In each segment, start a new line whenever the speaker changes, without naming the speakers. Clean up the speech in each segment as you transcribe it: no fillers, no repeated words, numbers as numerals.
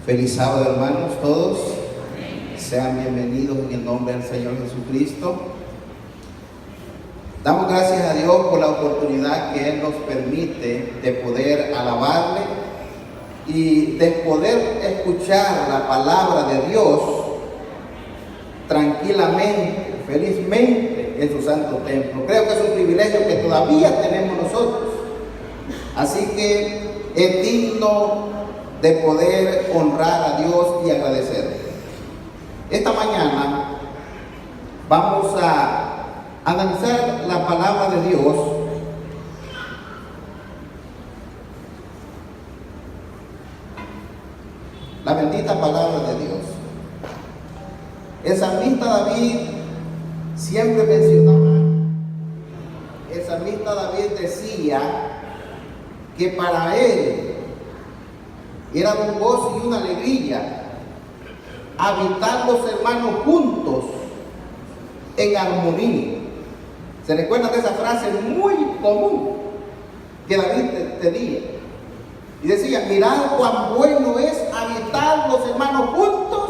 Feliz sábado, hermanos, todos. Sean bienvenidos en el nombre del Señor Jesucristo. Damos gracias a Dios por la oportunidad que Él nos permite de poder alabarle y de poder escuchar la palabra de Dios tranquilamente, felizmente en su santo templo. Creo que es un privilegio que todavía tenemos nosotros. Así que es digno de poder honrar a Dios y agradecerle. Esta mañana vamos a analizar la palabra de Dios la bendita palabra de Dios. El salmista David siempre mencionaba, el salmista David decía que para él era un gozo y una alegría habitar los hermanos juntos en armonía. ¿Se recuerdan de esa frase muy común que David tenía? Y decía: mirad cuán bueno es habitar los hermanos juntos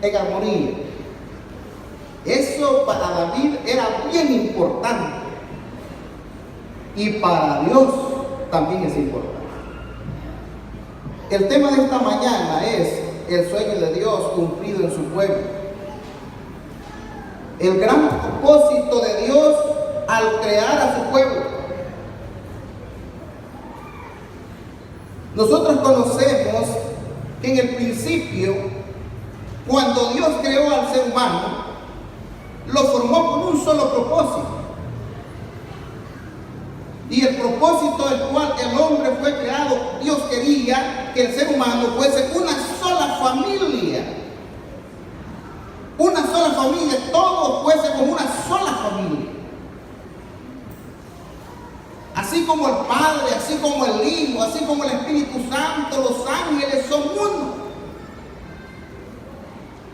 en armonía. Eso para David era bien importante. Y para Dios también es importante. El tema de esta mañana es el sueño de Dios cumplido en su pueblo. El gran propósito de Dios al crear a su pueblo. Nosotros conocemos que en el principio, cuando Dios creó al ser humano, lo formó con un solo propósito. Y el propósito del cual el hombre fue creado, Dios quería que el ser humano fuese una sola familia. Una sola familia, todos fuésemos una sola familia. Así como el Padre, así como el Hijo, así como el Espíritu Santo, los ángeles son uno.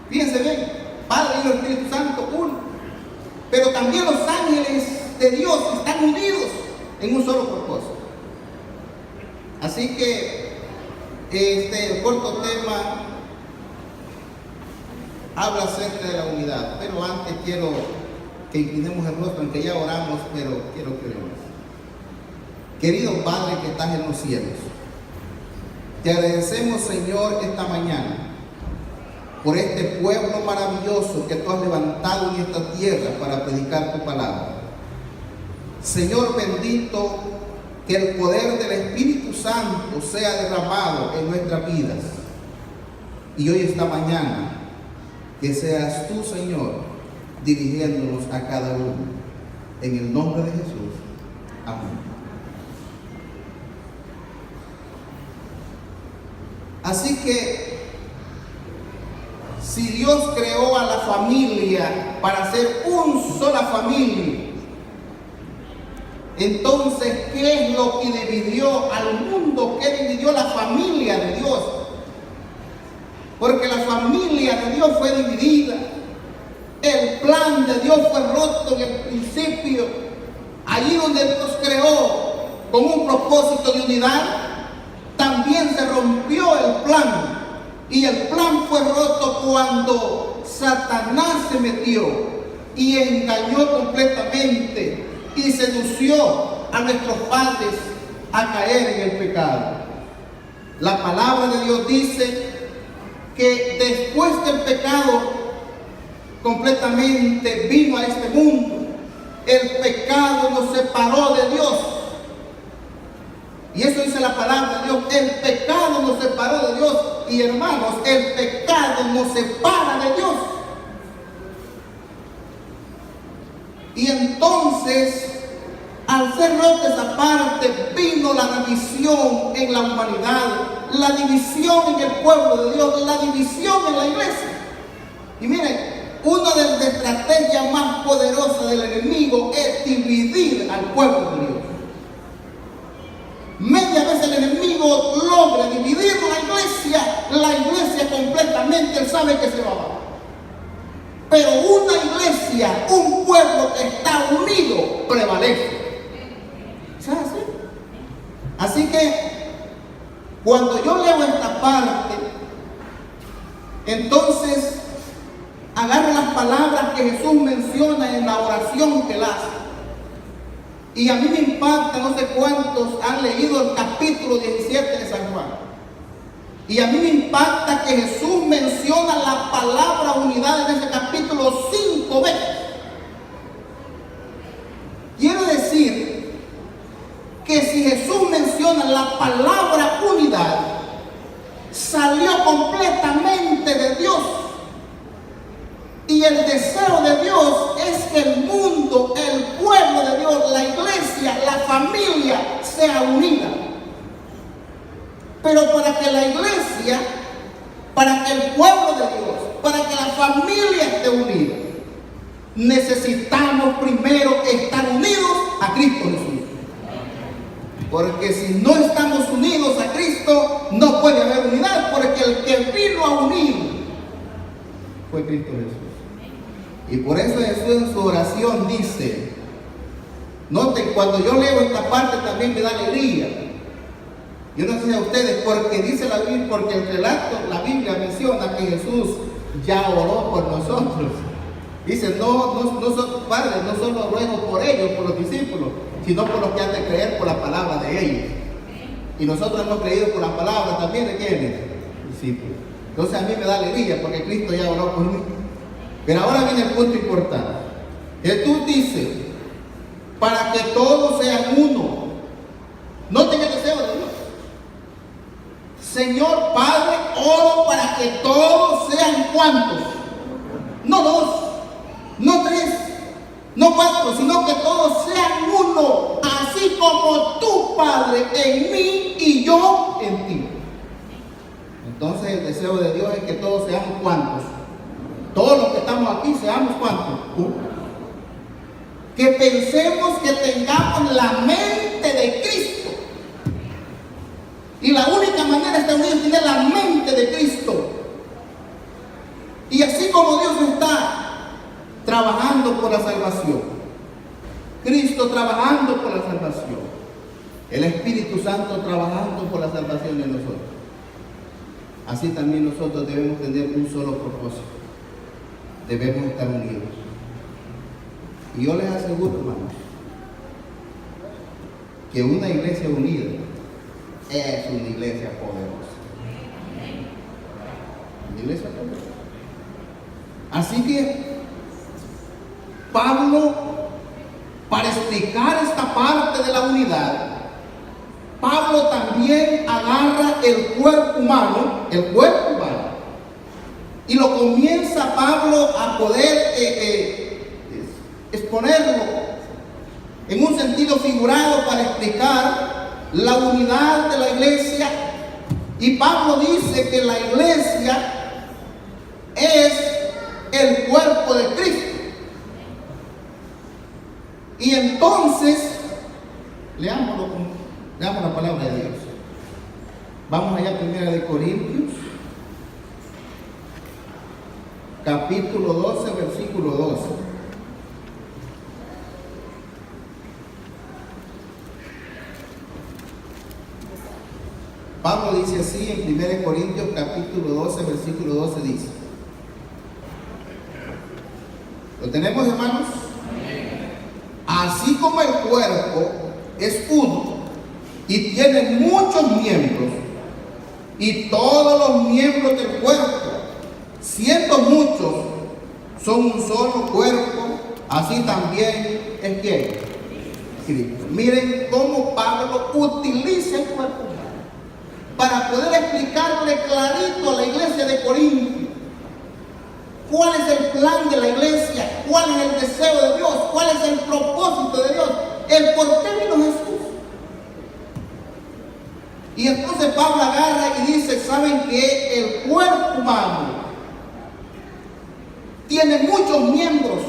Fíjense bien, Padre, Hijo y Espíritu Santo, uno. Pero también los ángeles de Dios están unidos en un solo propósito. Así que este corto tema habla acerca de la unidad. Pero antes quiero que inclinemos el rostro, aunque ya oramos, pero quiero que oremos. Querido Padre que estás en los cielos, te agradecemos, Señor, esta mañana por este pueblo maravilloso que tú has levantado en esta tierra para predicar tu palabra. Señor bendito, que el poder del Espíritu Santo sea derramado en nuestras vidas. Y hoy, esta mañana, que seas tú, Señor, dirigiéndonos a cada uno. En el nombre de Jesús. Amén. Así que, si Dios creó a la familia para ser una sola familia, entonces, ¿qué es lo que dividió al mundo? ¿Qué dividió la familia de Dios? Porque la familia de Dios fue dividida. El plan de Dios fue roto en el principio. Allí donde Dios creó con un propósito de unidad, también se rompió el plan. Y el plan fue roto cuando Satanás se metió y engañó completamente y sedució a nuestros padres a caer en el pecado. La palabra de Dios dice que después que el pecado completamente vino a este mundo, el pecado nos separó de Dios. Y eso dice la palabra de Dios: el pecado nos separó de Dios. Y hermanos, el pecado nos separa de Dios. Y entonces, al ser rota esa parte, vino la división en la humanidad, la división en el pueblo de Dios, la división en la iglesia. Y miren, una de las estrategias más poderosas del enemigo es dividir al pueblo de Dios. Media vez el enemigo logra dividir la iglesia completamente, él sabe que se va a abajo. Pero una iglesia, un pueblo que está unido, prevalece. ¿Sabes? Así que Cuando yo leo esta parte, entonces agarro las palabras que Jesús menciona en la oración que él hace. Y a mí me impacta, no sé cuántos han leído el capítulo 17 de San Juan. Y a mí me impacta que Jesús menciona la palabra unidad en ese capítulo 5 veces. Quiere decir que si Jesús menciona la palabra unidad, salió completamente de Dios. Y el deseo de Dios es que el mundo, el pueblo de Dios, la iglesia, la familia sea unida. Pero para que la iglesia, para que el pueblo de Dios, para que la familia esté unida, necesitamos primero estar unidos a Cristo Jesús. Porque si no estamos unidos a Cristo, no puede haber unidad, porque el que vino a unir fue Cristo Jesús. Y por eso Jesús en su oración dice, noten, cuando yo leo esta parte también me da alegría. Yo no sé si a ustedes, porque dice la Biblia, porque el relato, la Biblia menciona que Jesús ya oró por nosotros. Dice, Padre, no solo ruego por ellos, por los discípulos, sino por los que han de creer por la palabra de ellos. Y nosotros hemos creído por la palabra también de quiénes, discípulos. Entonces a mí me da alegría porque Cristo ya oró por mí. Pero ahora viene el punto importante. Jesús dice, para que todos sean uno. Noten el deseo de Dios. Señor Padre, oro para que todos sean ¿cuántos? No dos, no tres, no cuatro, sino que todos sean uno, así como tú, Padre, en mí y yo en ti. Entonces el deseo de Dios es que todos seamos ¿cuántos? Todos los que estamos aquí seamos ¿cuántos? Que pensemos, que tengamos la mente de Cristo. Y la única manera de estar unidos es tener la mente de Cristo. Y así como Dios está trabajando por la salvación, Cristo trabajando por la salvación, el Espíritu Santo trabajando por la salvación de nosotros, así también nosotros debemos tener un solo propósito. Debemos estar unidos. Y yo les aseguro, hermanos, que una iglesia unida es una iglesia poderosa. Una iglesia poderosa. Así que Pablo, para explicar esta parte de la unidad, Pablo también agarra el cuerpo humano, y lo comienza Pablo a poder exponerlo en un sentido figurado para explicar la unidad de la iglesia. Y Pablo dice que la iglesia es el cuerpo de Cristo. Y entonces, leamos la palabra de Dios. Vamos allá, 1 Corintios, capítulo 12, versículo 12. Pablo dice así en 1 Corintios capítulo 12, versículo 12 dice. ¿Lo tenemos, hermanos? Así como el cuerpo es uno y tiene muchos miembros, y todos los miembros del cuerpo, siendo muchos, son un solo cuerpo, así también es ¿quién? Cristo. Miren cómo Pablo utiliza el cuerpo para poder explicarle clarito a la iglesia de Corinto cuál es el plan de la iglesia, cuál es el deseo de Dios, cuál es el propósito de Dios, el por qué vino Jesús. Y entonces Pablo agarra y dice, ¿saben qué? El cuerpo humano tiene muchos miembros.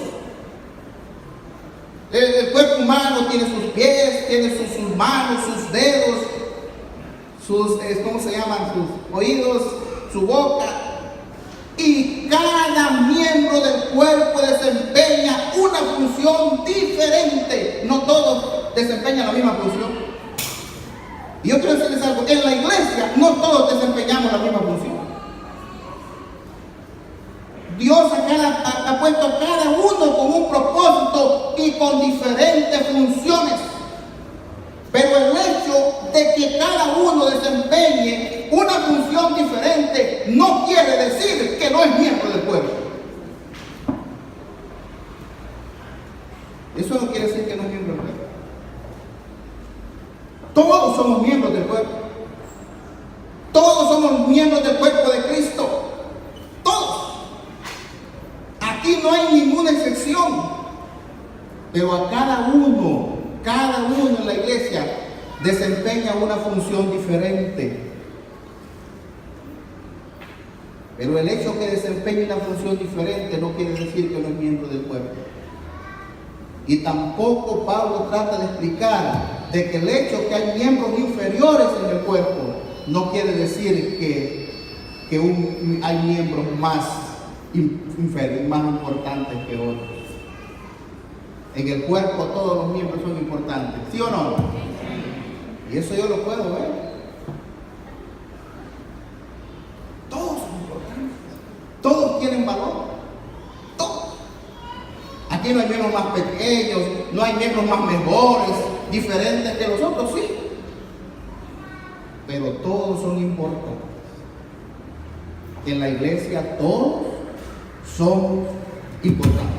El cuerpo humano tiene sus pies, tiene sus manos, sus dedos, ¿cómo se llaman? Sus oídos, su boca. Y cada miembro del cuerpo desempeña una función diferente. No todos desempeñan la misma función. Y yo quiero decirles algo, en la iglesia no todos desempeñamos la misma función. Dios ha puesto a cada uno con un propósito y con diferentes funciones. Pero el hecho de que cada uno desempeñe una función diferente no quiere decir que no es miembro del cuerpo. Eso no quiere decir que no es miembro del cuerpo. Todos somos miembros del cuerpo. Todos somos miembros del cuerpo de Cristo. Todos. Aquí no hay ninguna excepción. Pero a cada uno en la iglesia desempeña una función diferente. Pero el hecho que desempeñe una función diferente no quiere decir que no es miembro del cuerpo. Y tampoco Pablo trata de explicar de que el hecho que hay miembros inferiores en el cuerpo no quiere decir que hay miembros más inferiores, más importantes que otros. En el cuerpo todos los miembros son importantes, ¿sí o no? Y eso yo lo puedo ver. Todos son importantes. Todos tienen valor. Todos. Aquí no hay miembros más pequeños, no hay miembros más mejores, diferentes que los otros, sí. Pero todos son importantes. En la iglesia todos somos importantes.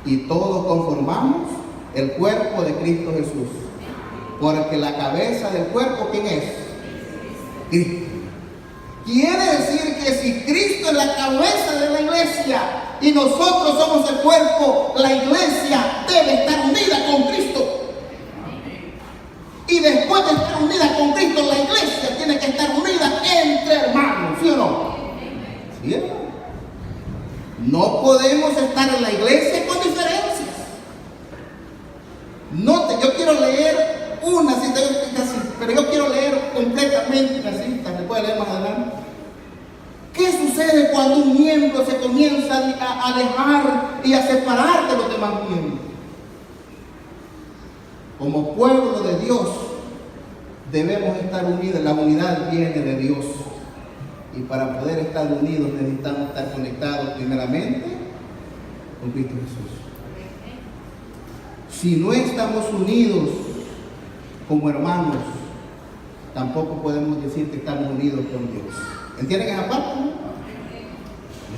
Y todos conformamos el cuerpo de Cristo Jesús. Porque la cabeza del cuerpo, ¿quién es? Cristo. Quiere decir que si Cristo es la cabeza de la iglesia y nosotros somos el cuerpo, la iglesia debe estar unida con Cristo. Y después de estar unida con Cristo, la iglesia tiene que estar unida entre hermanos, ¿sí o no? ¿Sí, hermano? No podemos estar en la iglesia con diferencias. Note, yo quiero leer una cita, pero yo quiero leer completamente una cita, ¿me puede leer más adelante? ¿Qué sucede cuando un miembro se comienza a alejar y a separar de los demás miembros? Como pueblo de Dios debemos estar unidos, la unidad viene de Dios. Y para poder estar unidos necesitamos estar conectados primeramente con Cristo Jesús. Si no estamos unidos como hermanos, tampoco podemos decir que estamos unidos con Dios. ¿Entienden esa parte? ¿No?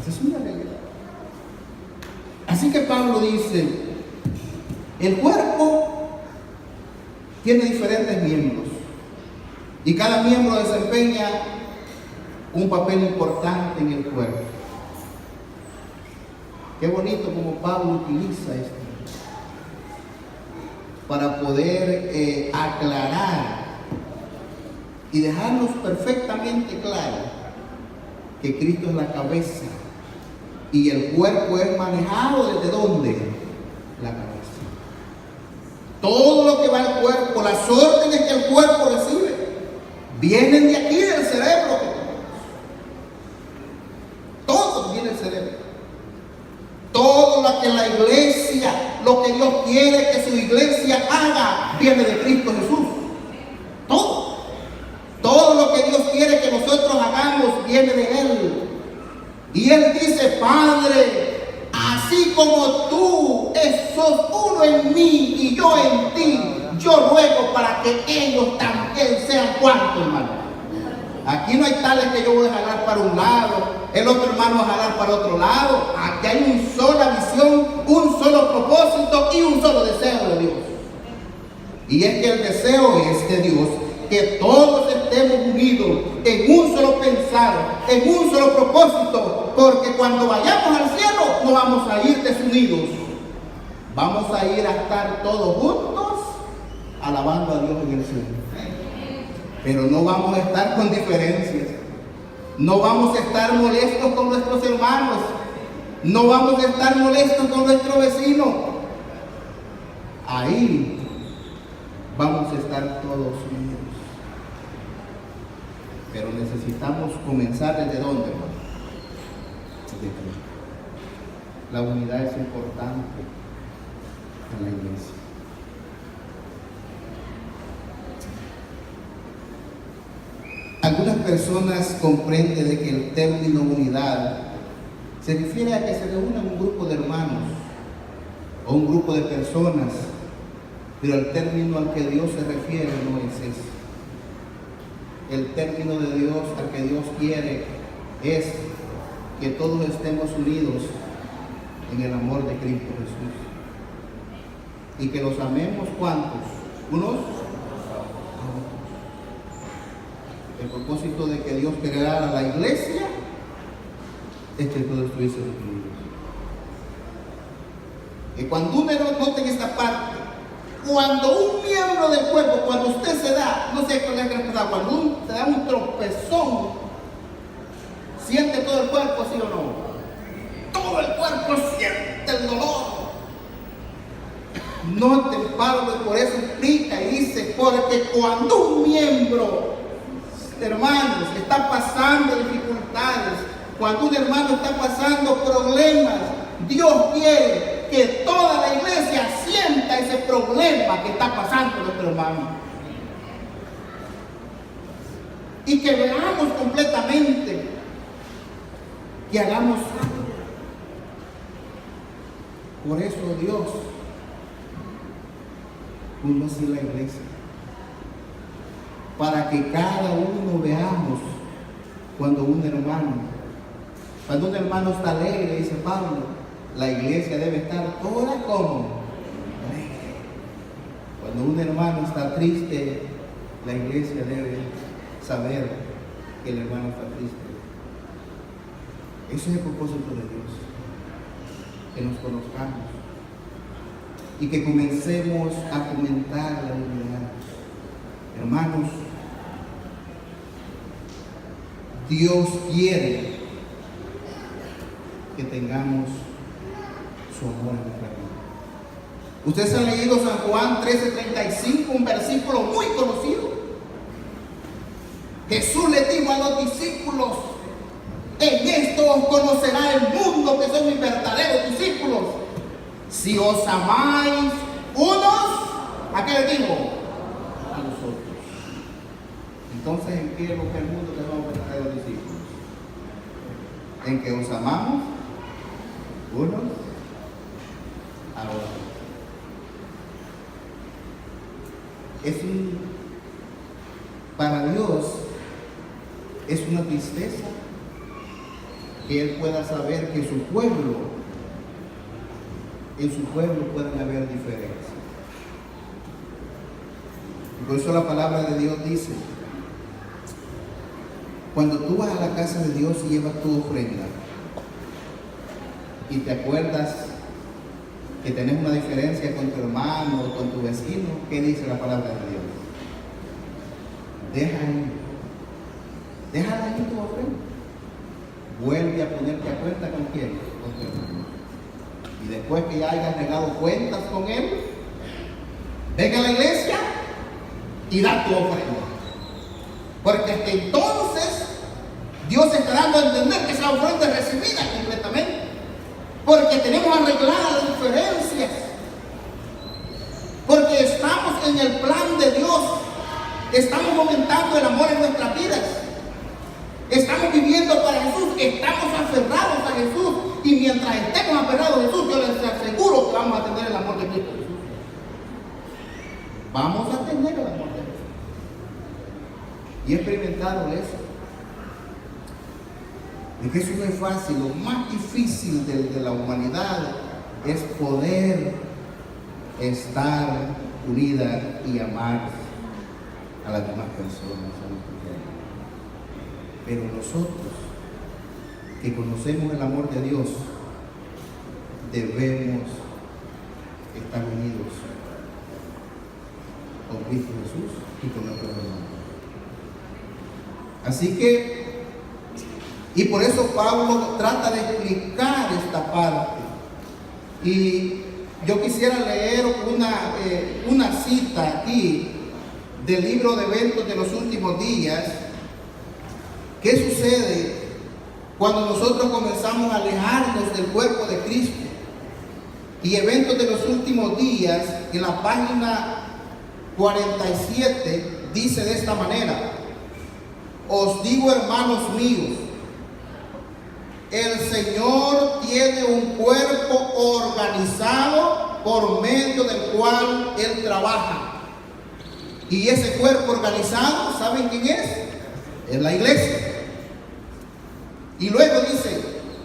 Esa es una realidad. Así que Pablo dice, el cuerpo tiene diferentes miembros y cada miembro desempeña un papel importante en el cuerpo. Qué bonito como Pablo utiliza esto para poder aclarar y dejarnos perfectamente claro que Cristo es la cabeza y el cuerpo es manejado ¿desde dónde? La cabeza. Todo lo que va al cuerpo, las órdenes que el cuerpo recibe, vienen de aquí, del cerebro. Todo viene del cerebro. Todo lo que la iglesia, lo que Dios quiere que su iglesia haga, viene de Cristo Jesús. Todo. Todo lo que Dios quiere que nosotros hagamos, viene de Él. Y Él dice, Padre, así como tú sos uno en mí y yo en ti, yo ruego para que ellos también sean cuantos, hermano. Aquí no hay tales que yo voy a jalar para un lado, el otro hermano va a jalar para otro lado. Aquí hay una sola visión, un solo propósito y un solo deseo de Dios. Y es que el deseo es de Dios que todos estemos unidos en un solo pensar, en un solo propósito, porque cuando vayamos al cielo no vamos a ir desunidos, vamos a ir a estar todos juntos alabando a Dios en el cielo. Pero no vamos a estar con diferencias, no vamos a estar molestos con nuestros hermanos, no vamos a estar molestos con nuestro vecino. Ahí vamos a estar todos unidos. Pero necesitamos comenzar ¿desde dónde, hermano? Desde Cristo. La unidad es importante en la iglesia. Algunas personas comprenden de que el término unidad se refiere a que se reúnan un grupo de hermanos o un grupo de personas, pero el término al que Dios se refiere no es ese. El término de Dios al que Dios quiere es que todos estemos unidos en el amor de Cristo Jesús y que los amemos. ¿Cuántos? Unos. El propósito de que Dios creara la iglesia es que todos estuviesen unidos. Y cuando uno noten esta parte, cuando un miembro del cuerpo, cuando usted se da, no sé cuál es la verdad, cuando se da un tropezón, siente todo el cuerpo, ¿sí o no? Todo el cuerpo siente el dolor. Noten, Pablo por eso explica y dice, porque cuando un miembro, hermanos, está pasando dificultades, cuando un hermano está pasando problemas, Dios quiere que toda la iglesia sienta ese problema que está pasando nuestro hermano. Y que veamos completamente, que hagamos algo. Por eso Dios fundó así la iglesia, para que cada uno veamos cuando un hermano está alegre, dice Pablo, la iglesia debe estar toda como alegre. Cuando un hermano está triste, la iglesia debe saber que el hermano está triste. Ese es el propósito de Dios, que nos conozcamos y que comencemos a fomentar la unidad. Hermanos, Dios quiere que tengamos su amor en nuestra vida. Ustedes han leído San Juan 13:35, un versículo muy conocido. Jesús le dijo a los discípulos: en esto os conocerá el mundo que son mis verdaderos discípulos, si os amáis unos, ¿a qué les digo? A nosotros. Entonces, ¿en qué es lo que el mundo que somos verdaderos discípulos? En que os amamos unos a otros. Para Dios es una tristeza que Él pueda saber que en su pueblo pueden haber diferencias. Por eso la palabra de Dios dice: cuando tú vas a la casa de Dios y llevas tu ofrenda y te acuerdas que tenés una diferencia con tu hermano o con tu vecino, ¿qué dice la palabra de Dios? Déjala ahí tu ofrenda. Vuelve a ponerte a cuenta con quién, con tu hermano. Y después que ya hayas negado cuentas con él, venga a la iglesia y da tu ofrenda. Porque hasta entonces Dios está dando a entender que esa ofrenda es recibida completamente. Porque tenemos arregladas las diferencias. Porque estamos en el plan de Dios. Estamos fomentando el amor en nuestras vidas. Estamos viviendo para Jesús. Estamos aferrados a Jesús. Y mientras estemos aferrados a Jesús, yo les aseguro que vamos a tener el amor de Cristo Jesús. Vamos a tener el amor de Jesús. Y he experimentado eso. Y que eso no es fácil. Lo más difícil de la humanidad es poder estar unida y amar a las demás personas. Pero nosotros, que conocemos el amor de Dios, debemos estar unidos con Cristo Jesús y con nuestros hermanos. Así que, y por eso Pablo trata de explicar esta parte. Y yo quisiera leer una cita aquí del libro de Eventos de los Últimos Días. ¿Qué sucede cuando nosotros comenzamos a alejarnos del cuerpo de Cristo? Y Eventos de los Últimos Días, en la página 47, dice de esta manera: os digo, hermanos míos, el Señor tiene un cuerpo organizado por medio del cual Él trabaja. Y ese cuerpo organizado, ¿saben quién es? Es la iglesia. Y luego dice,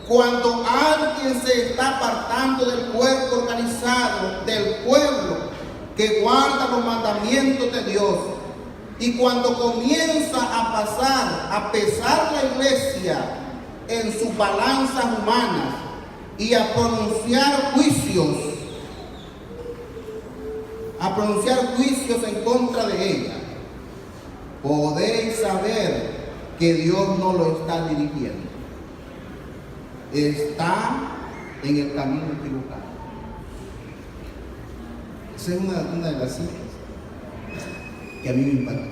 cuando alguien se está apartando del cuerpo organizado, del pueblo que guarda los mandamientos de Dios, y cuando comienza a pesar la iglesia en sus balanzas humanas y a pronunciar juicios en contra de ella, podéis saber que Dios no lo está dirigiendo. Está en el camino equivocado. Esa es una de las citas que a mí me impactó.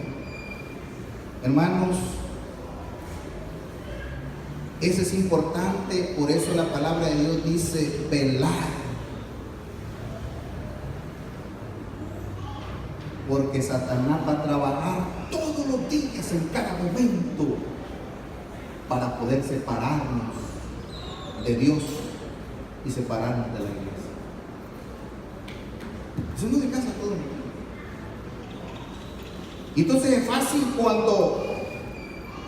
Hermanos, eso es importante, por eso la palabra de Dios dice velar. Porque Satanás va a trabajar todos los días, en cada momento, para poder separarnos de Dios y separarnos de la iglesia. Eso no descansa todo el mundo. Y entonces es fácil cuando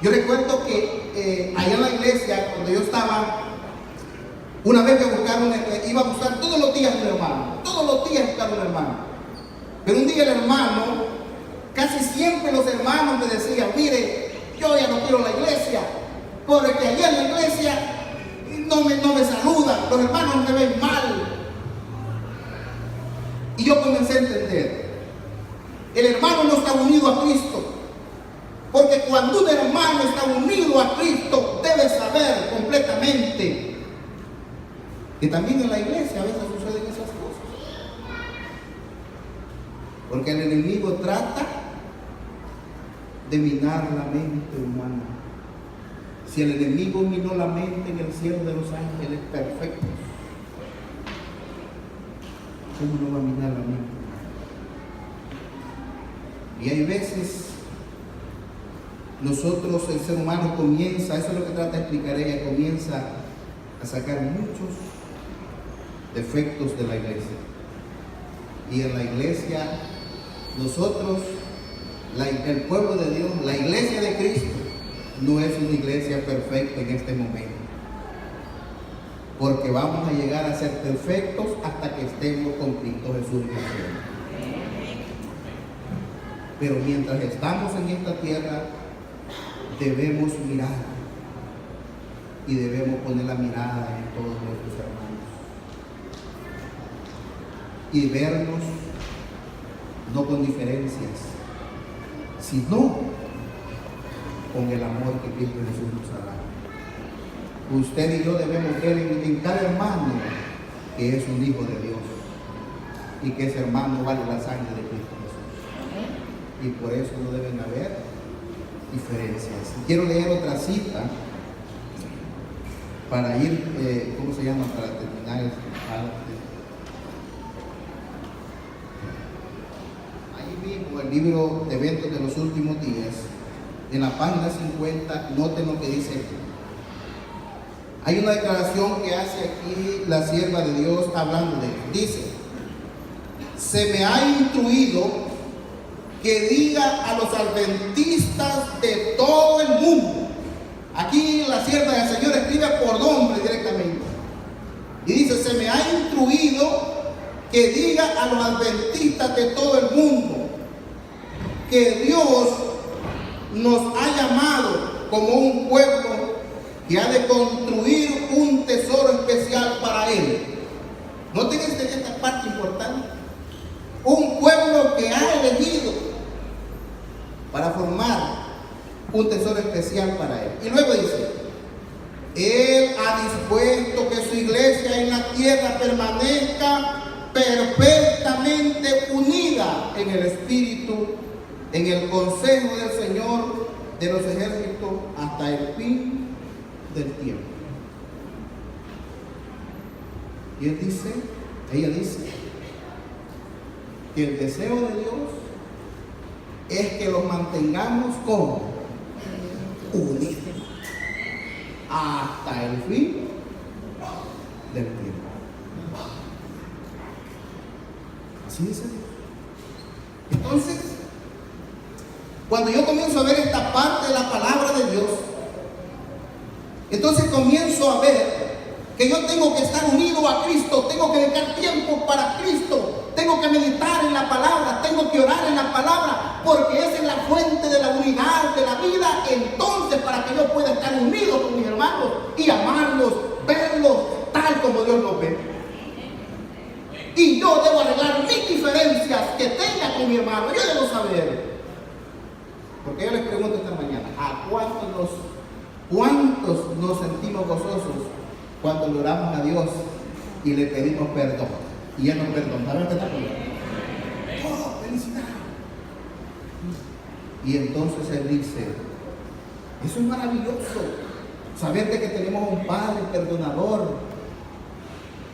yo recuerdo que allá en la iglesia, cuando yo estaba, una vez iba a buscar todos los días un hermano, todos los días buscar un hermano. Pero un día el hermano, casi siempre los hermanos me decían, mire, yo ya no quiero la iglesia, porque allá en la iglesia no me saludan, los hermanos me ven mal. Y yo comencé a entender, el hermano no está unido a Cristo, porque cuando un hermano está unido a Cristo, debe saber completamente que también en la iglesia a veces suceden esas cosas. Porque el enemigo trata de minar la mente humana. Si el enemigo minó la mente en el cielo de los ángeles perfectos, ¿cómo no va a minar la mente? Y hay veces nosotros, el ser humano comienza, eso es lo que trata de explicar ella, comienza a sacar muchos defectos de la iglesia. Y en la iglesia, nosotros, el pueblo de Dios, la iglesia de Cristo, no es una iglesia perfecta en este momento. Porque vamos a llegar a ser perfectos hasta que estemos con Cristo Jesús en el cielo. Pero mientras estamos en esta tierra, debemos mirar y debemos poner la mirada en todos nuestros hermanos y vernos no con diferencias, sino con el amor que Cristo Jesús nos ha dado. Usted y yo debemos ver en cada hermano que es un hijo de Dios y que ese hermano vale la sangre de Cristo Jesús. Y por eso no deben haber diferencias. Quiero leer otra cita para ir, ¿cómo se llama? Para terminar esta parte. Ahí mismo, el libro de Eventos de los Últimos Días, en la página 50, noten lo que dice aquí. Hay una declaración que hace aquí la sierva de Dios hablando de él. Dice: se me ha instruido que diga a los adventistas de todo el mundo. Aquí la sierva del Señor escribe por nombre directamente. Y dice: se me ha instruido que diga a los adventistas de todo el mundo que Dios nos ha llamado como un pueblo que ha de construir un tesoro especial para Él. Noten esta parte importante. Un pueblo que ha elegido para formar un tesoro especial para Él. Y luego dice: Él ha dispuesto que su iglesia en la tierra permanezca perfectamente unida en el Espíritu, en el consejo del Señor de los ejércitos, hasta el fin del tiempo. Y ella dice que el deseo de Dios es que los mantengamos como unidos hasta el fin del tiempo. Así dice Dios. Entonces, cuando yo comienzo a ver esta parte de la palabra de Dios, entonces comienzo a ver que yo tengo que estar unido a Cristo, tengo que dedicar tiempo para Cristo, tengo que meditar en la palabra, tengo que orar en la palabra, porque esa es la fuente de la unidad de la vida. Entonces, para que yo pueda estar unido con mis hermanos y amarlos, verlos tal como Dios los ve. Y yo debo arreglar mis diferencias que tenga con mi hermano. Yo debo saber. Porque yo les pregunto esta mañana, ¿a cuántos nos sentimos gozosos cuando le oramos a Dios y le pedimos perdón? Y Él nos perdona. ¿Saben qué está pasando? ¡Oh, felicidad! Y entonces Él dice, eso es maravilloso, saber de que tenemos un Padre perdonador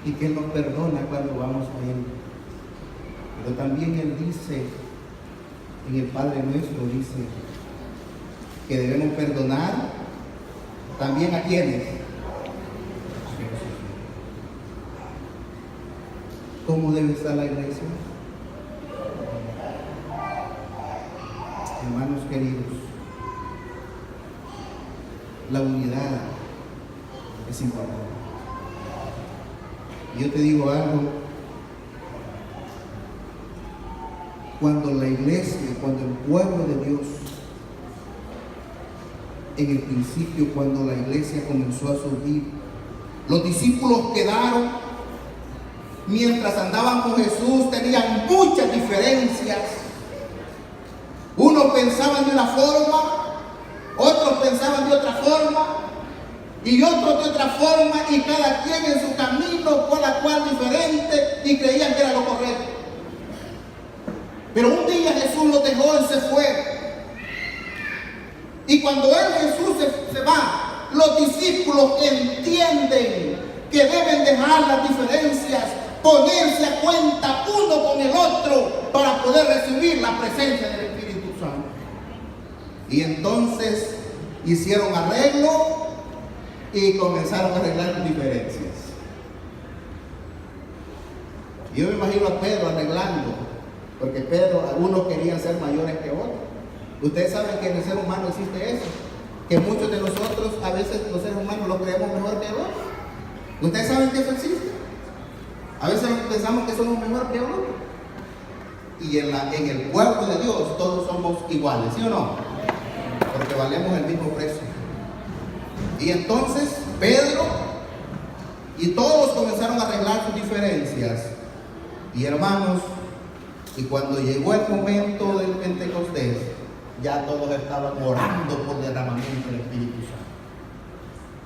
y que Él nos perdona cuando vamos a Él. Pero también Él dice, en el Padre Nuestro dice, que debemos perdonar también a quienes. ¿Cómo debe estar la iglesia? Hermanos queridos, la unidad es importante. Yo te digo algo, cuando la iglesia, cuando el pueblo de Dios, en el principio, cuando la iglesia comenzó a surgir, los discípulos quedaron, mientras andaban con Jesús, tenían muchas diferencias. Unos pensaban de una forma, otros pensaban de otra forma, y otros de otra forma, y cada quien en su camino, cada cual diferente, y creían que era lo correcto. Pero un día Jesús los dejó y se fue. Y cuando Jesús se va, los discípulos entienden que deben dejar las diferencias, ponerse a cuenta uno con el otro para poder recibir la presencia del Espíritu Santo. Y entonces hicieron arreglo y comenzaron a arreglar sus diferencias. Yo me imagino a Pedro arreglando, porque Pedro, algunos querían ser mayores que otros. Ustedes saben que en el ser humano existe eso, que muchos de nosotros, a veces los seres humanos lo creemos mejor que otros. Ustedes saben que eso existe. A veces pensamos que somos mejor que otros. Y en el pueblo de Dios todos somos iguales, ¿sí o no? Porque valemos el mismo precio. Y entonces Pedro y todos comenzaron a arreglar sus diferencias. Y hermanos, y cuando llegó el momento del Pentecostés, ya todos estaban orando por derramamiento del Espíritu Santo.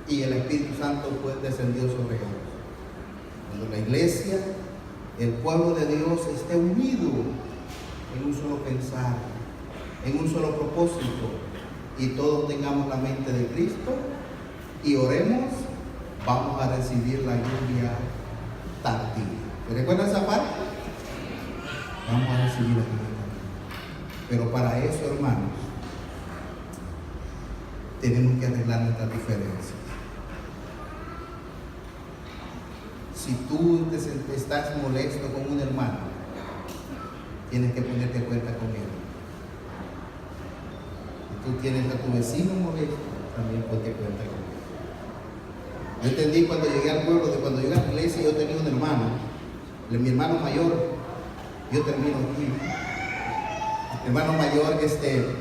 Y el Espíritu Santo pues descendió sobre ellos. Cuando la iglesia, el pueblo de Dios esté unido en un solo pensar, en un solo propósito, y todos tengamos la mente de Cristo y oremos, vamos a recibir la lluvia tardía. ¿Se recuerdan esa parte? Vamos a recibir la lluvia tardía. Pero para eso, hermanos, tenemos que arreglar nuestras diferencias. Si tú estás molesto con un hermano, tienes que ponerte a cuenta con él. Si tú tienes a tu vecino molesto, también ponte cuenta con él. Yo entendí cuando llegué al pueblo, de cuando llegué a la iglesia, yo tenía un hermano, mi hermano mayor. Yo termino aquí. Mi hermano mayor,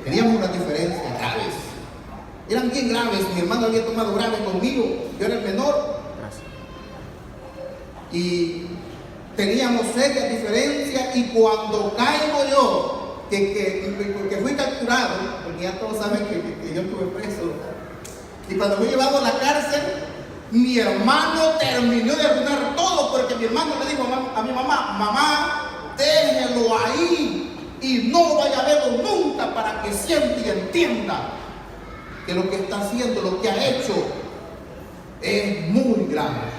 teníamos unas diferencias graves. Eran bien graves. Mi hermano había tomado grave conmigo. Yo era el menor. Y teníamos serias diferencias. Y cuando caigo yo, que fui capturado, porque ya todos saben que yo estuve preso, y cuando fui llevado a la cárcel, mi hermano terminó de arruinar todo, porque mi hermano le dijo a mi mamá: mamá, déjelo ahí y no vaya a verlo nunca, para que sienta y entienda que lo que está haciendo, lo que ha hecho, es muy grave.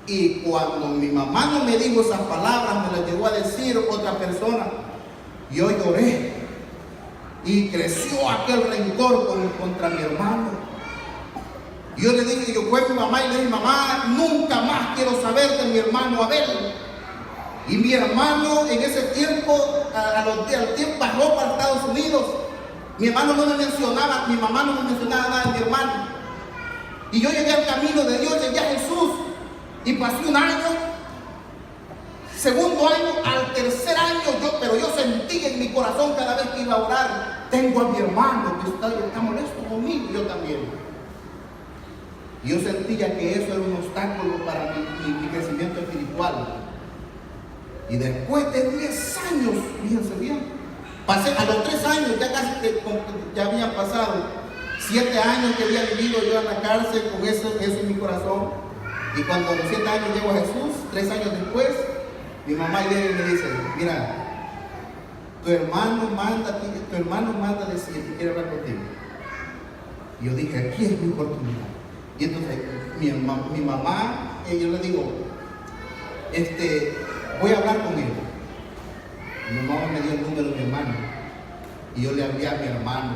Y cuando mi mamá no me dijo esas palabras, me las llegó a decir otra persona, yo lloré. Y creció aquel rencor contra mi hermano. Y yo le dije, yo fui a mi mamá y le dije, mamá, nunca más quiero saber de mi hermano Abel. Y mi hermano en ese tiempo, al tiempo bajó para Estados Unidos. Mi hermano no me mencionaba, mi mamá no me mencionaba nada de mi hermano. Y yo llegué al camino de Dios, llegué a Jesús. Y pasé un año, segundo año, al tercer año, pero yo sentí en mi corazón cada vez que iba a orar, tengo a mi hermano que está molesto conmigo, yo también. Y yo sentía que eso era un obstáculo para mi crecimiento espiritual. Y después de 10 años, fíjense bien, pasé a los 3 años, ya casi ya habían pasado 7 años que había vivido yo en la cárcel con eso en mi corazón. Y cuando a los 7 años llego a Jesús, 3 años después, mi mamá llega y me dice, mira, tu hermano manda decir que quiere hablar contigo. Y yo dije, aquí es mi oportunidad. Y entonces mi mamá, yo le digo, voy a hablar con él. Mi mamá me dio el número de mi hermano. Y yo le hablé a mi hermano.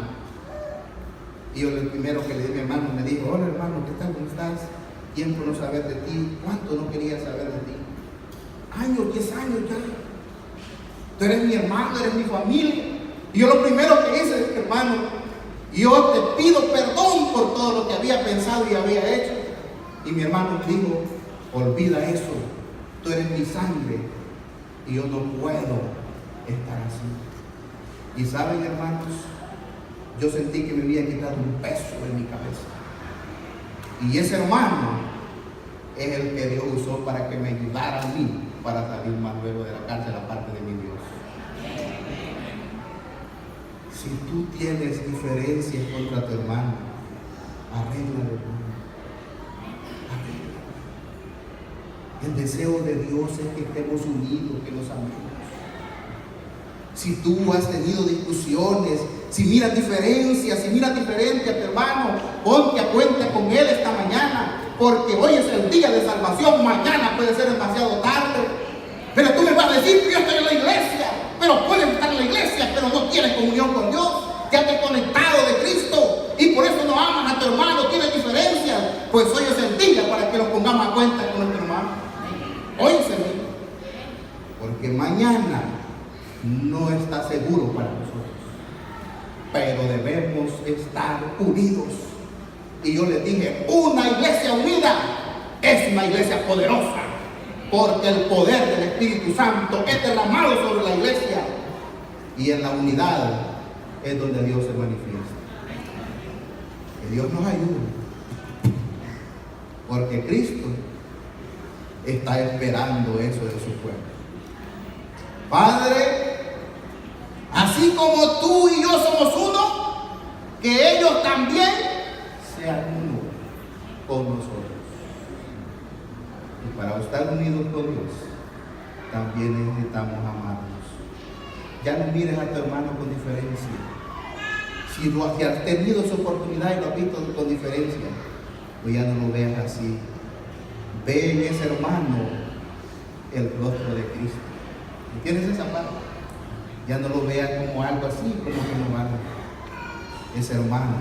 Y yo lo primero que le di a mi hermano me dijo, hola hermano, ¿qué tal? ¿Cómo estás? Tiempo no saber de ti. ¿Cuánto no quería saber de ti? Años, 10 años ya. Tú eres mi hermano, eres mi familia. Y yo lo primero que hice, hermano, yo te pido perdón por todo lo que había pensado y había hecho. Y mi hermano me dijo, olvida eso. Tú eres mi sangre. Y yo no puedo estar así. Y saben, hermanos, yo sentí que me había quitado un peso de mi cabeza. Y ese hermano es el que Dios usó para que me ayudara a mí para salir más luego de la cárcel, aparte de mi Dios. Si tú tienes diferencias contra tu hermano, arréglalo, hermano. Arréglalo. El deseo de Dios es que estemos unidos, que nos amemos. Si tú has tenido discusiones, si miras diferencias, si miras diferente a tu hermano, ponte a cuenta con él esta mañana, porque hoy es el día de salvación, mañana puede ser demasiado tarde. Pero tú me vas a decir que yo estoy en la iglesia, pero puedes estar en la iglesia, pero no tienes comunión con Dios, ya te has conectado de Cristo y por eso no amas a tu hermano, tienes diferencias. Pues hoy es el día para que nos pongamos a cuenta con nuestro hermano. Hoy es el día, porque mañana no está seguro para nosotros, pero debemos estar unidos. Y yo les dije, una iglesia unida es una iglesia poderosa, porque el poder del Espíritu Santo es derramado sobre la iglesia, y en la unidad es donde Dios se manifiesta. Que Dios nos ayude, porque Cristo está esperando eso de su pueblo. Padre, así como tú y yo somos uno, que ellos también sean uno con nosotros. Y para estar unidos con Dios, también necesitamos amarnos. Ya no mires a tu hermano con diferencia. Si has tenido esa oportunidad y lo has visto con diferencia, pues ya no lo veas así. Ve en ese hermano el rostro de Cristo. ¿Entiendes esa parte? Ya no lo veas como algo así, como que no vale. Ese hermano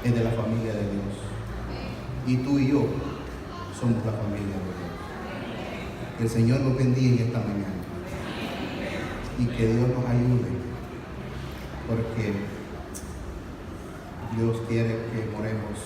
es de la familia de Dios. Y tú y yo somos la familia de Dios. Que el Señor nos bendiga en esta mañana. Y que Dios nos ayude. Porque Dios quiere que moremos